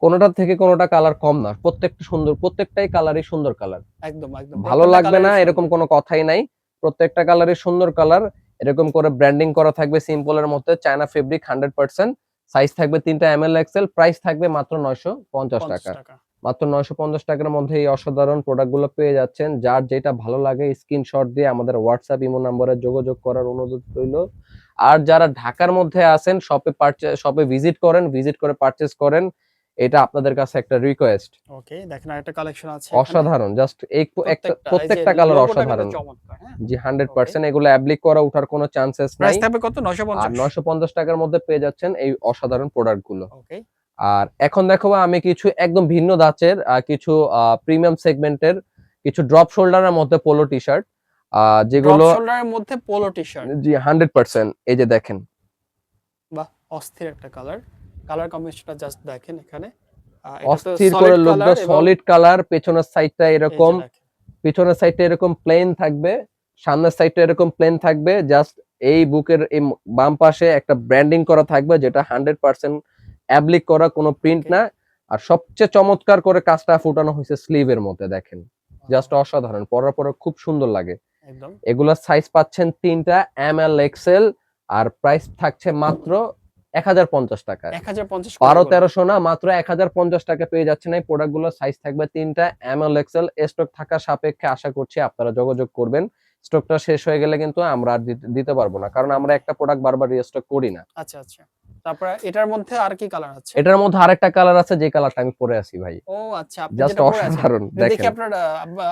Speaker 1: কোনোটার থেকে কোনোটা কালার কম না, প্রত্যেকটা সুন্দর, প্রত্যেকটাই কালারই সুন্দর কালার।
Speaker 2: একদম একদম
Speaker 1: ভালো
Speaker 2: প্রত্যেকটা
Speaker 1: লাগবে না
Speaker 2: কালারই
Speaker 1: এরকম
Speaker 2: সুন্দর।
Speaker 1: কোনো কথাই নাই, প্রত্যেকটা কালারই সুন্দর কালার। এরকম করে ব্র্যান্ডিং করা থাকবে সিম্পলের মধ্যে, চায়না ফেব্রিক 100%, সাইজ থাকবে 3টা এমএল এক্সেল, প্রাইস থাকবে মাত্র 950
Speaker 2: 50
Speaker 1: টাকা।
Speaker 2: টাকা।
Speaker 1: মাত্র 950 টাকার মধ্যে এই অসাধারণ প্রোডাক্টগুলো পেয়ে যাচ্ছেন। যার যেটা ভালো লাগে স্ক্রিনশট দিয়ে আমাদের হোয়াটসঅ্যাপ ইমো নম্বরে যোগাযোগ করার অনুরোধ রইল। আর যারা ঢাকার মধ্যে আছেন শপে ভিজিট করেন, ভিজিট করে পারচেজ করেন, এটা আপনাদের কাছে একটা রিকোয়েস্ট।
Speaker 2: ওকে, দেখেন আরেকটা কালেকশন আছে এখানে।
Speaker 1: অসাধারণ, জাস্ট এই একটা
Speaker 2: এই যে
Speaker 1: প্রত্যেকটা কালার
Speaker 2: লোগোটা কিন্তু
Speaker 1: অসাধারণ।
Speaker 2: চমৎকার, হ্যাঁ?
Speaker 1: জি
Speaker 2: ওকে।
Speaker 1: 100% এগুলো অ্যাপ্লিক করা উঠার কোনো চান্সেস
Speaker 2: প্রাইস
Speaker 1: নাই।
Speaker 2: থাকবে কত?
Speaker 1: আর
Speaker 2: 950।
Speaker 1: 950 টাকার মধ্যে পেয়ে যাচ্ছেন এই অসাধারণ প্রোডাক্ট গুলো।
Speaker 2: ওকে।
Speaker 1: আর এখন দেখাবো আমি কিছু একদম ভিন্ন ধাঁচের কিছু প্রিমিয়াম সেগমেন্টের কিছু ড্রপ শোল্ডারের মধ্যে পোলো টি শার্ট,
Speaker 2: ড্রপ
Speaker 1: যেগুলো
Speaker 2: শোল্ডারের মধ্যে পোলো টি-শার্ট।
Speaker 1: জি 100%। এই যে দেখেন
Speaker 2: বাহ! অস্থির একটা কালার। কালার কম্বিনেশনটা জাস্ট দেখেন এখানে। এটা তো
Speaker 1: অস্থির করে
Speaker 2: সলিড
Speaker 1: লুকটা,
Speaker 2: কালার এবং
Speaker 1: সলিড কালার, পেছনের সাইডটা
Speaker 2: এই
Speaker 1: এরকম,
Speaker 2: যে দেখেন।
Speaker 1: পিছনের সাইডটা এরকম প্লেন থাকবে, সামনের সাইডটা এরকম প্লেন থাকবে, জাস্ট এই বুকের এই বাম পাশে একটা ব্র্যান্ডিং করা থাকবে যেটা 100% অ্যাপ্লিক করা, কোনো প্রিন্ট
Speaker 2: ওকে।
Speaker 1: না। আর সবচেয়ে চমৎকার করে কাজটা ফুটানো হয়েছে স্লিভের মধ্যে, দেখেন জাস্ট
Speaker 2: ওয়াও!
Speaker 1: অসাধারণ, পরার পরে খুব সুন্দর লাগে।
Speaker 2: একদম।
Speaker 1: এগুলার সাইজ পাচ্ছেন 3টা এমএল এক্সেল, আর প্রাইস থাকছে মাত্র 1050 টাকায়।
Speaker 2: 1050 করে
Speaker 1: 1200-1300 না, মাত্র 1050 টাকা পেয়ে যাচ্ছেন এই প্রোডাক্টগুলো। সাইজ থাকবে 3টা এমএল এক্সেল। স্টক থাকা সাপেক্ষে আশা করছি আপনারা যোগাযোগ করবেন। স্টকটা শেষ হয়ে গেলে কিন্তু আমরা আর দিতে পারবো না, কারণ আমরা
Speaker 2: ওকে।
Speaker 1: একটা প্রোডাক্ট বারবার রিস্টক করি না।
Speaker 2: আচ্ছা, আচ্ছা। তারপরে এটার মধ্যে আর কি কালার আছে?
Speaker 1: এটার মধ্যে আরেকটা কালার আছে, যে কালারটা আমি পরে আছি ভাই,
Speaker 2: ও আচ্ছা, আপনি
Speaker 1: জাস্ট
Speaker 2: যেটা পরে আছেন।
Speaker 1: অসাধারণ।
Speaker 2: একটু দেখি
Speaker 1: দেখেন
Speaker 2: আপনার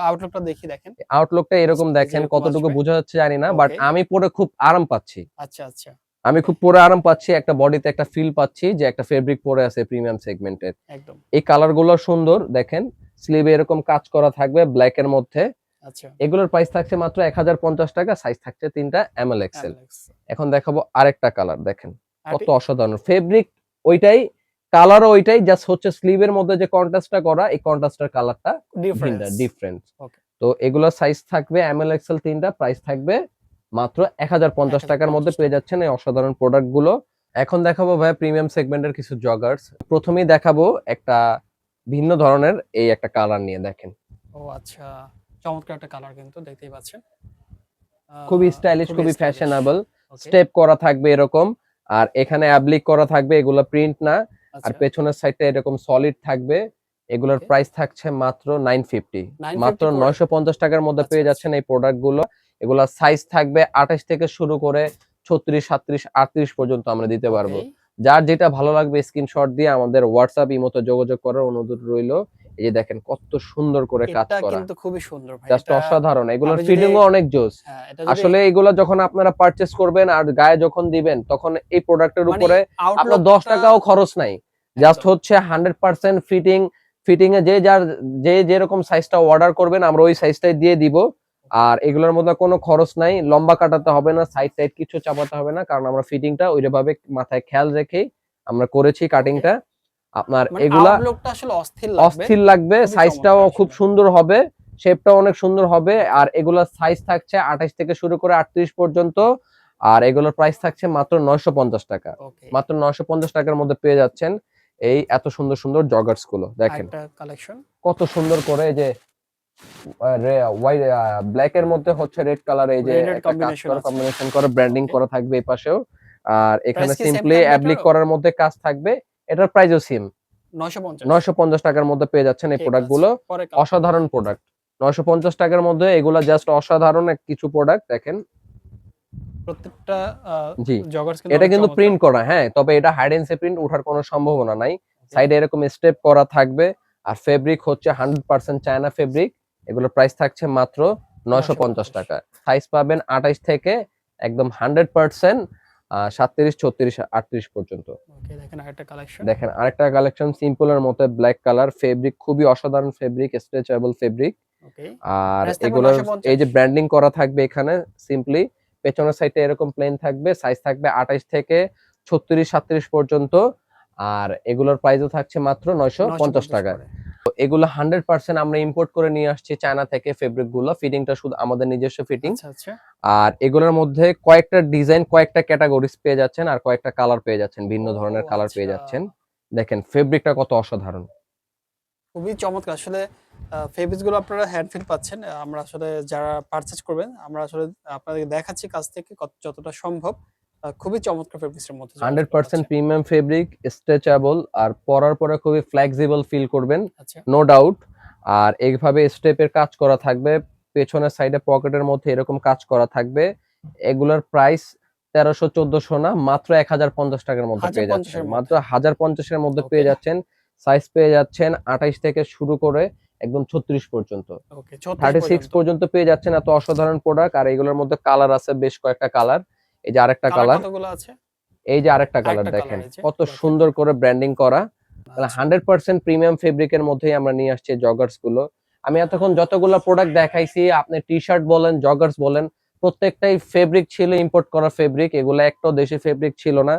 Speaker 2: আউটলুকটা দেখি দেখেন।
Speaker 1: আউটলুকটা এরকম,
Speaker 2: এই যে
Speaker 1: দেখেন
Speaker 2: এরকম
Speaker 1: কতটুকু
Speaker 2: আসবে।
Speaker 1: বোঝা যাচ্ছে জানি না, বাট
Speaker 2: ওকে।
Speaker 1: আমি পরে খুব আরাম পাচ্ছি।
Speaker 2: আচ্ছা, আচ্ছা।
Speaker 1: আমি
Speaker 2: ওকে।
Speaker 1: খুব পরে আরাম পাচ্ছি, একটা বডিতে একটা ফিল পাচ্ছি যে একটা ফেব্রিক পরে আছে প্রিমিয়াম সেগমেন্টের।
Speaker 2: একদম।
Speaker 1: এই কালার গুলো সুন্দর, দেখেন স্লিভে এরকম কাজ করা থাকবে ব্ল্যাক এর মধ্যে।
Speaker 2: আচ্ছা।
Speaker 1: এগুলোর প্রাইস থাকছে মাত্র 1050 টাকা, সাইজ থাকছে 3টা এমএল এক্সেল।
Speaker 2: অ্যালেক্স।
Speaker 1: এখন দেখাবো আরেকটা কালার, দেখেন
Speaker 2: আরটি
Speaker 1: কত অসাধারণ ফেব্রিক, ওইটাই কালারও ওইটাই, জাস্ট হচ্ছে স্লিভের মধ্যে যে কন্ট্রাস্টটা করা, এই কন্ট্রাস্টের কালারটা ভিন্ন,
Speaker 2: ডিফারেন্স।
Speaker 1: ডিফারেন্ট।
Speaker 2: ওকে।
Speaker 1: তো এগুলোর সাইজ থাকবে এমএল এক্সেল 3টা, প্রাইস থাকবে মাত্র 1050 টাকার মধ্যে
Speaker 2: 1050
Speaker 1: পেয়ে
Speaker 2: টাকা।
Speaker 1: যাচ্ছেন এই অসাধারণ প্রোডাক্ট গুলো। এখন দেখাবো ভাই প্রিমিয়াম সেগমেন্টের কিছু জগার্স। প্রথমেই দেখাবো একটা ভিন্ন ধরনের এই একটা কালার নিয়ে, দেখেন
Speaker 2: ও আচ্ছা। চমৎকার একটা কালার কিন্তু দেখতেই পাচ্ছেন।
Speaker 1: খুবই স্টাইলিশ,
Speaker 2: খুবই
Speaker 1: খুবই
Speaker 2: স্টাইলিশ।
Speaker 1: ফ্যাশনেবল,
Speaker 2: ওকে।
Speaker 1: স্টেপ করা থাকবে এরকম, আর এখানে অ্যাপ্লিক করা থাকবে, এগুলো প্রিন্ট না। আর
Speaker 2: আচ্ছা।
Speaker 1: পেছনের সাইডটা এরকম সলিড থাকবে। এগুলোর
Speaker 2: ওকে।
Speaker 1: প্রাইস থাকছে মাত্র 950,
Speaker 2: 950
Speaker 1: মাত্র
Speaker 2: করে?
Speaker 1: 950 টাকার মধ্যে
Speaker 2: আচ্ছা,
Speaker 1: পেয়ে
Speaker 2: আচ্ছা।
Speaker 1: যাচ্ছেন এই প্রোডাক্ট গুলো। এগুলোর সাইজ থাকবে 28 থেকে শুরু করে 36, 37, 38 পর্যন্ত আমরা দিতে পারবো।
Speaker 2: ওকে।
Speaker 1: যার যেটা ভালো লাগবে স্ক্রিনশট দিয়ে আমাদের হোয়াটসঅ্যাপ ইমোতে যোগাযোগ করার অনুরোধ রইলো। এই যে দেখেন কত সুন্দর করে কাজ
Speaker 2: এটা
Speaker 1: করা,
Speaker 2: কিন্তু খুবই সুন্দর ভাই।
Speaker 1: জাস্ট
Speaker 2: এটা
Speaker 1: অসাধারণ। এগুলোর
Speaker 2: আমি যদি
Speaker 1: ফিটিংও অনেক জোস।
Speaker 2: হ্যাঁ, এটা যদি
Speaker 1: আসলে এগুলা যখন আপনারা পারচেজ করবেন আর গায়ে যখন দিবেন, তখন এই প্রোডাক্টের
Speaker 2: মানে
Speaker 1: উপরে আপনার 10
Speaker 2: আউটলুকটা
Speaker 1: টাকাও খরচ নাই। জাস্ট
Speaker 2: একদম।
Speaker 1: হচ্ছে 100% ফিটিং, ফিটিং এ যে যেরকম সাইজটা অর্ডার করবেন আমরা ওই সাইজটাই দিয়ে দিব।
Speaker 2: ওকে।
Speaker 1: আর এগুলোর মধ্যে কোনো খরচ নাই, লম্বা কাটাতে হবে না, সাইড টাইড কিছু চাপাতে হবে না, কারণ আমরা ফিটিংটা ওইভাবে মাথায় খেয়াল রেখেই আমরা করেছি
Speaker 2: ওকে।
Speaker 1: কাটিংটা। আপনার
Speaker 2: মানে
Speaker 1: এগুলা
Speaker 2: আউটলুকটা আসলে অস্থির লাগবে।
Speaker 1: অস্থির লাগবে,
Speaker 2: খুবই
Speaker 1: সাইজটাও
Speaker 2: চমৎকার
Speaker 1: খুব
Speaker 2: আসলে।
Speaker 1: সুন্দর হবে, শেপটাও অনেক সুন্দর হবে।
Speaker 2: ওকে।
Speaker 1: আর এগুলোর সাইজ থাকছে 28 থেকে শুরু করে 38 পর্যন্ত। আর এগুলোর প্রাইস থাকছে মাত্র 950 টাকা।
Speaker 2: ওকে।
Speaker 1: মাত্র 950 টাকার মধ্যে পেয়ে যাচ্ছেন এই এত সুন্দর সুন্দর জগার্স গুলো। দেখেন
Speaker 2: আরেকটা কালেকশন।
Speaker 1: কত সুন্দর করে, এই যে হোয়াইট ব্ল্যাক এর মধ্যে হচ্ছে রেড কালার, এই যে
Speaker 2: রেড
Speaker 1: একটা কাজ
Speaker 2: কম্বিনেশন
Speaker 1: করা,
Speaker 2: আছে।
Speaker 1: কম্বিনেশন করে ব্র্যান্ডিং
Speaker 2: ওকে।
Speaker 1: করা থাকবে এই পাশেও। আর এখানে
Speaker 2: প্রাইস কি সেম
Speaker 1: সিম্পলি
Speaker 2: থাকবে
Speaker 1: অ্যাপ্লিক
Speaker 2: এটারও?
Speaker 1: করার মধ্যে কাজ থাকবে। এটার প্রাইসও সেম
Speaker 2: 950।
Speaker 1: 950 টাকার মধ্যে পেয়ে যাচ্ছেন এই
Speaker 2: ঠিক
Speaker 1: প্রোডাক্ট
Speaker 2: আছে।
Speaker 1: গুলো।
Speaker 2: পরে কালারটা
Speaker 1: অসাধারণ
Speaker 2: দেখি।
Speaker 1: প্রোডাক্ট 950 টাকার মধ্যে, এগুলা জাস্ট অসাধারণ কিছু প্রোডাক্ট। দেখেন
Speaker 2: প্রত্যেকটা আ
Speaker 1: জি,
Speaker 2: জগার্স কিন্তু
Speaker 1: এটা
Speaker 2: অনেক
Speaker 1: কিন্তু
Speaker 2: চমৎকার।
Speaker 1: প্রিন্ট করা, হ্যাঁ, তবে এটা হাইড এন্ড সি প্রিন্ট ওঠার কোনো সম্ভাবনা নাই।
Speaker 2: ওকে।
Speaker 1: সাইডে এরকম স্টেপ করা থাকবে। আর ফেব্রিক হচ্ছে 100% চায়না ফেব্রিক। এগুলোর প্রাইস থাকছে মাত্র 950
Speaker 2: 950।
Speaker 1: টাকা। সাইজ পাবেন 28 থেকে একদম 100% 37, 36, 38 পর্যন্ত।
Speaker 2: ওকে, দেখেন আরেকটা কালেকশন।
Speaker 1: দেখেন আরেকটা কালেকশন সিম্পলের মধ্যে ব্ল্যাক কালার, ফেব্রিক খুবই অসাধারণ ফেব্রিক, স্ট্রেচেবল ফেব্রিক।
Speaker 2: ওকে।
Speaker 1: আর
Speaker 2: প্রাইস থাকবে
Speaker 1: এগুলোর এই
Speaker 2: 950।
Speaker 1: যে ব্র্যান্ডিং করা থাকবে এখানে সিম্পলি, পেছনের সাইডে এরকম প্লেন থাকবে, সাইজ থাকবে 28 থেকে 36, 37 পর্যন্ত। আর এগুলোর প্রাইসও থাকছে মাত্র 950
Speaker 2: 950
Speaker 1: টাকায়।
Speaker 2: করে।
Speaker 1: তো এগুলো 100% আমরা ইম্পোর্ট করে নিয়ে আসছি চায়না থেকে। ফেব্রিক গুলো ফিটিংটা শুধু আমাদের নিজস্ব ফিটিং।
Speaker 2: আচ্ছা আচ্ছা।
Speaker 1: আর এগুলোর মধ্যে কয়েকটা ডিজাইন, কয়েকটা ক্যাটাগরিজ পেয়ে যাচ্ছেন, আর কয়েকটা কালার পেয়ে যাচ্ছেন, ভিন্ন
Speaker 2: ও
Speaker 1: ধরনের কালার পেয়ে
Speaker 2: আচ্ছা।
Speaker 1: যাচ্ছেন। দেখেন ফেব্রিকটা কত অসাধারণ।
Speaker 2: খুবই চমৎকার আসলে। ফেব্রিক্স গুলো আপনারা হ্যান্ড ফিল পাচ্ছেন। আমরা আসলে যারা পারচেজ করবেন আমরা আসলে আপনাদেরকে দেখাচ্ছি কাছ থেকে যতটা সম্ভব। খুবই চমৎকার ফেব্রিক্স এর মধ্যে যোগাযোগ করা
Speaker 1: 100%
Speaker 2: যাচ্ছে।
Speaker 1: প্রিমিয়াম ফেব্রিক, স্ট্রেচেবল, আর পরার পরে খুবই ফ্লেক্সিবল ফিল করবেন,
Speaker 2: আচ্ছা।
Speaker 1: No doubt. আর এইভাবে স্টেপের কাজ করা থাকবে, পেছনের সাইডে পকেটের মধ্যে এরকম কাজ করা থাকবে। এগুলোর প্রাইস 1300-1400 না, মাত্র 1050 টাকার মধ্যে পেয়ে
Speaker 2: 1050
Speaker 1: যাচ্ছেন।
Speaker 2: এর
Speaker 1: মাত্র
Speaker 2: মধ্যে।
Speaker 1: 1050 এর মধ্যে
Speaker 2: ওকে,
Speaker 1: পেয়ে যাচ্ছেন। সাইজ পেয়ে যাচ্ছেন 28 থেকে শুরু করে একদম 36 পর্যন্ত।
Speaker 2: ওকে 36
Speaker 1: 36
Speaker 2: পর্যন্ত।
Speaker 1: পর্যন্ত পেয়ে যাচ্ছেন। এত অসাধারণ প্রোডাক্ট। আর এগুলোর মধ্যে কালার আছে বেশ কয়েকটা কালার। এই যে আরেকটা
Speaker 2: কালার
Speaker 1: কালার,
Speaker 2: কতগুলো আছে?
Speaker 1: এই যে আরেকটা কালার
Speaker 2: আরেকটা কালার
Speaker 1: দেখেন
Speaker 2: এই যে
Speaker 1: কত
Speaker 2: দেখেন।
Speaker 1: সুন্দর করে ব্র্যান্ডিং করা। তাহলে
Speaker 2: আচ্ছা।
Speaker 1: 100% প্রিমিয়াম ফেব্রিকের মধ্যেই আমরা নিয়ে আসছি জগার্স গুলো। আমি এতক্ষণ যতগুলো প্রোডাক্ট দেখাইছি, আপনি টি-শার্ট বলেন, জগার্স বলেন, প্রত্যেকটাই ফেব্রিক ছিল ইম্পোর্ট করা ফেব্রিক। এগুলা একটাও দেশি ফেব্রিক ছিল না,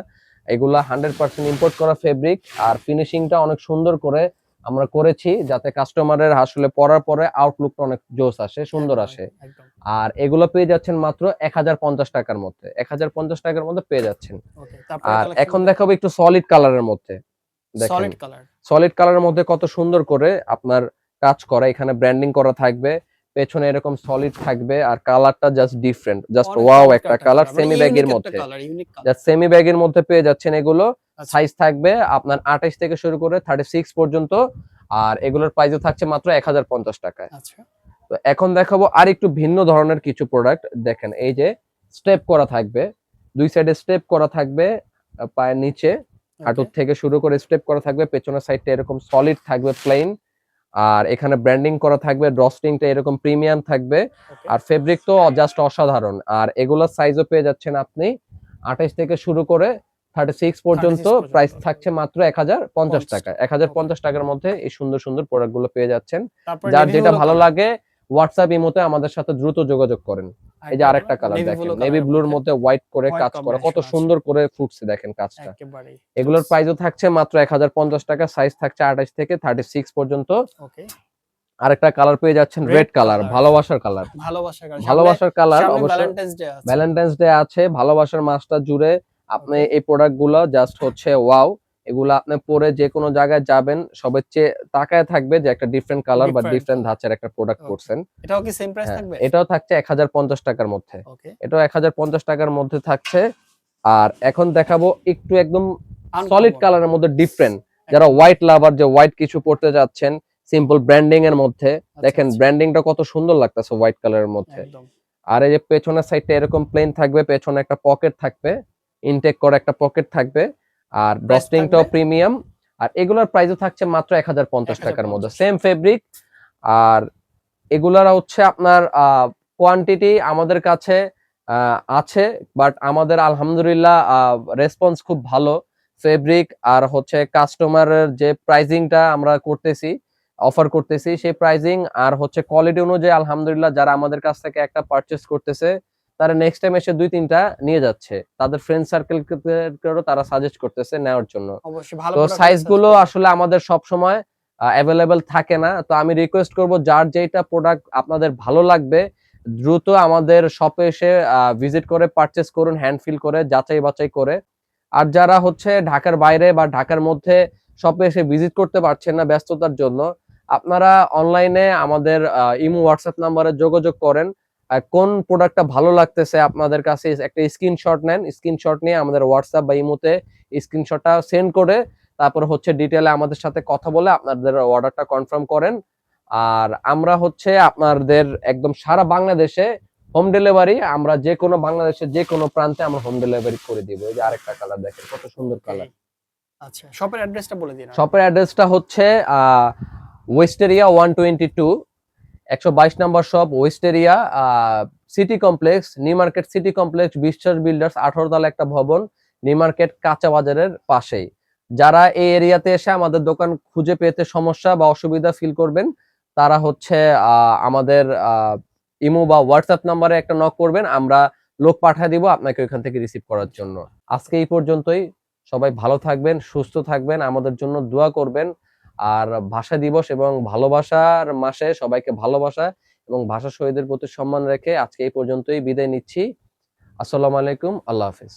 Speaker 1: এগুলা 100% ইম্পোর্ট করা ফেব্রিক। আর ফিনিশিংটা অনেক সুন্দর করে আমরা করেছি, যাতে কাস্টমারের আসলে পরার পরে আউটলুকটা অনেক জোস আসে, সুন্দর
Speaker 2: একদম,
Speaker 1: আসে।
Speaker 2: একদম।
Speaker 1: আর এগুলো পেয়ে যাচ্ছেন মাত্র 1050 টাকার মধ্যে। 1050 টাকার মধ্যে পেয়ে যাচ্ছেন।
Speaker 2: ওকে, তারপরে
Speaker 1: আর
Speaker 2: কালেকশন
Speaker 1: এখন
Speaker 2: গুলো
Speaker 1: দেখাবো একটু সলিড কালারের মধ্যে। দেখেন
Speaker 2: সলিড কালার।
Speaker 1: সলিড কালারের মধ্যে কত সুন্দর করে আপনার কাজ করা, এখানে ব্র্যান্ডিং করা থাকবে, পেছনে এরকম সলিড থাকবে। আর কালারটা জাস্ট ডিফারেন্ট, জাস্ট
Speaker 2: অনেক
Speaker 1: ওয়াও
Speaker 2: চমৎকার
Speaker 1: একটা
Speaker 2: একটা
Speaker 1: কালার,
Speaker 2: কালার। মানে
Speaker 1: সেমি
Speaker 2: ইউনিক
Speaker 1: ব্যাগের
Speaker 2: একটা
Speaker 1: মধ্যে।
Speaker 2: Colour, unique colour.
Speaker 1: Just semi ব্যাগের মধ্যে পেয়ে যাচ্ছেন এগুলো।
Speaker 2: আচ্ছা।
Speaker 1: সাইজ থাকবে আপনার 28 থেকে শুরু করে 36 পর্যন্ত। আর এগুলোর প্রাইসও থাকছে মাত্র 1050 টাকায়।
Speaker 2: আচ্ছা।
Speaker 1: তো এখন দেখাবো আর একটু ভিন্ন ধরনের কিছু প্রোডাক্ট। দেখেন এই যে স্টেপ করা থাকবে, দুই সাইডে স্টেপ করা থাকবে, পায়ের নিচে
Speaker 2: ওকে,
Speaker 1: হাঁটুর থেকে শুরু করে স্টেপ করা থাকবে, পেছনের সাইডটা এরকম সলিড থাকবে প্লেন। আর এখানে ব্র্যান্ডিং করা থাকবে, ড্রস্টিংটা এরকম প্রিমিয়াম থাকবে।
Speaker 2: ওকে।
Speaker 1: আর ফেব্রিক তো জাস্ট অসাধারণ। আর এগুলোর সাইজও পেয়ে যাচ্ছেন আপনি 28 থেকে শুরু করে 36 পর্যন্ত।
Speaker 2: 36 পর্যন্ত।
Speaker 1: প্রাইস থাকছে মাত্র 1050 টাকা।
Speaker 2: টাকা। ওকে।
Speaker 1: 1050 টাকার মধ্যে এই সুন্দর সুন্দর প্রোডাক্ট গুলো পেয়ে যাচ্ছেন।
Speaker 2: তারপরে
Speaker 1: যার
Speaker 2: নেভি
Speaker 1: যেটা
Speaker 2: ব্লু
Speaker 1: ভালো
Speaker 2: কালার।
Speaker 1: লাগে হোয়াটসঅ্যাপ ইমোতে আমাদের সাথে দ্রুত যোগাযোগ করেন। এই যে
Speaker 2: আরেকটা
Speaker 1: আরেকটা
Speaker 2: কালার
Speaker 1: কালার
Speaker 2: নেভি
Speaker 1: দেখেন,
Speaker 2: ব্লু
Speaker 1: নেভি
Speaker 2: কালারের
Speaker 1: ব্লুর
Speaker 2: মধ্যে
Speaker 1: মধ্যে হোয়াইট করে
Speaker 2: হোয়াইট
Speaker 1: কাজ করা, কত
Speaker 2: কম্বিনেশন আছে।
Speaker 1: সুন্দর করে ফুটছে দেখেন কাজটা।
Speaker 2: একেবারেই
Speaker 1: এগুলোর
Speaker 2: জোস।
Speaker 1: প্রাইসও থাকছে মাত্র 1050 টাকা। সাইজ থাকছে 28 থেকে 36 পর্যন্ত।
Speaker 2: ওকে।
Speaker 1: আরেকটা কালার পেয়ে যাচ্ছেন
Speaker 2: রেড
Speaker 1: রেড কালার,
Speaker 2: কালার।
Speaker 1: ভালোবাসার কালার।
Speaker 2: ভালোবাসার কালার। সামনে
Speaker 1: ভালোবাসার কালার
Speaker 2: সামনে
Speaker 1: অবশ্য
Speaker 2: ভ্যালেন্টাইন্স ডে আছে।
Speaker 1: ভ্যালেন্টাইন্স ডে আছে, ভালোবাসার মাসটা জুড়ে আপনি
Speaker 2: ওকে।
Speaker 1: এই প্রোডাক্ট গুলো জাস্ট হচ্ছে ওয়াও। এগুলো আপনি পরে যে কোনো জায়গায় যাবেন, সবার চেয়ে তাকায় থাকবে যে একটা ডিফারেন্ট কালার বা
Speaker 2: ডিফারেন্ট
Speaker 1: ডিফারেন্ট
Speaker 2: কালার।
Speaker 1: ধাঁচের একটা প্রোডাক্ট
Speaker 2: ওকে।
Speaker 1: করছেন।
Speaker 2: এটাও কি সেম প্রাইস
Speaker 1: হ্যাঁ,
Speaker 2: থাকবে?
Speaker 1: এটাও থাকছে 1050 টাকার মধ্যে।
Speaker 2: ওকে।
Speaker 1: এটাও 1050 টাকার মধ্যে থাকছে। আর এখন দেখাবো একটু একদম সলিড
Speaker 2: আনকমন।
Speaker 1: কালারের মধ্যে ডিফারেন্ট, যারা
Speaker 2: একদম।
Speaker 1: হোয়াইট লাভার, যে হোয়াইট কিছু পড়তে যাচ্ছেন সিম্পল ব্র্যান্ডিং এর মধ্যে।
Speaker 2: আচ্ছা,
Speaker 1: দেখেন
Speaker 2: আচ্ছা।
Speaker 1: ব্র্যান্ডিংটা কত সুন্দর লাগতেছে হোয়াইট কালারের মধ্যে।
Speaker 2: একদম।
Speaker 1: আর এই যে পেছনের সাইডটা এরকম প্লেন থাকবে, পেছনে একটা পকেট থাকবে, ইনটেক করা একটা পকেট থাকবে। আর
Speaker 2: প্রাইস
Speaker 1: ডস্টিংটাও
Speaker 2: থাকবে
Speaker 1: প্রিমিয়াম। আর এগুলোর প্রাইসও থাকছে মাত্র 1050 টাকার মধ্যে,
Speaker 2: 1050
Speaker 1: সেম
Speaker 2: টাকা।
Speaker 1: ফেব্রিক। আর এগুলার হচ্ছে আপনার কোয়ান্টিটি আমাদের কাছে আছে, বাট আমাদের আলহামদুলিল্লাহ রেসপন্স খুব ভালো। ফেব্রিক আর হচ্ছে কাস্টমারের যে প্রাইজিংটা আমরা করতেছি, অফার করতেছি, সেই প্রাইজিং আর হচ্ছে কোয়ালিটি অনুযায়ী আলহামদুলিল্লাহ যারা আমাদের কাছ থেকে একটা পারচেস করতেছে, তারা নেক্সট টাইম এসে 2-3টা নিয়ে যাচ্ছে, তাদের ফ্রেন্ড সার্কেলকেও তারা সাজেস্ট করতেছে নেওয়ার জন্য।
Speaker 2: অবশ্যই ভালো
Speaker 1: তো
Speaker 2: প্রোডাক্ট হলে
Speaker 1: সাইজ
Speaker 2: সাজেস্ট
Speaker 1: গুলো
Speaker 2: করবেন।
Speaker 1: আসলে আমাদের সব সময় অ্যাভেলেবেল থাকে না। তো আমি রিকোয়েস্ট করব যার যেটা প্রোডাক্ট আপনাদের ভালো লাগবে দ্রুত আমাদের শপে এসে ভিজিট করে পারচেস করুন, হ্যান্ড ফিল করে, যাচাই বাছাই করে। আর যারা হচ্ছে ঢাকার বাইরে বা ঢাকার মধ্যে শপে এসে ভিজিট করতে পারছেন না ব্যস্ততার জন্য, আপনারা অনলাইনে আমাদের ইমো হোয়াটসঅ্যাপ নাম্বারে যোগাযোগ করেন। কোন প্রোডাক্টটা ভালো লাগতেছে আপনাদের কাছে একটা স্ক্রিনশট নেন, স্ক্রিনশট নিয়ে আমাদের হোয়াটসঅ্যাপ বা ইমোতে স্ক্রিনশটটা সেন্ড করে তারপর হচ্ছে ডিটেইলে আমাদের সাথে কথা বলে আপনাদের অর্ডারটা কনফার্ম করেন। আর আমরা হচ্ছে আপনাদের একদম সারা বাংলাদেশে হোম ডেলিভারি, আমরা যে কোনো বাংলাদেশের যে কোনো প্রান্তে আমরা হোম ডেলিভারি করে দিব। এই যে আরেকটা কালার দেখেন কত সুন্দর
Speaker 2: ওকে।
Speaker 1: কালার।
Speaker 2: আচ্ছা, শপের অ্যাড্রেসটা বলে দিন আরেকবার।
Speaker 1: শপের অ্যাড্রেসটা হচ্ছে west area 122, 122 number shop, west area city complex, new market city complex, Biswas builders 18 তলা একটা ভবন, নিউ মার্কেট কাঁচা বাজারের পাশেই। যারা এই এরিয়াতে এসে আমাদের দোকান খুঁজে পেতে সমস্যা বা অসুবিধা ফিল করবেন, তারা হচ্ছে আমাদের ইমো বা হোয়াটসঅ্যাপ নাম্বারে একটা নক করবেন, আমরা লোক পাঠিয়ে দিব আপনাকে ওইখান থেকে রিসিভ করার জন্য। আজকে এই পর্যন্তই। সবাই ভালো থাকবেন, সুস্থ থাকবেন, আমাদের জন্য দোয়া করবেন। আর ভাষা দিবস এবং ভালোবাসার মাসে সবাইকে ভালোবাসা এবং ভাষা শহীদদের প্রতি সম্মান রেখে আজকে এই পর্যন্তই বিদায় নিচ্ছি। আসসালামু আলাইকুম, আল্লাহ হাফেজ।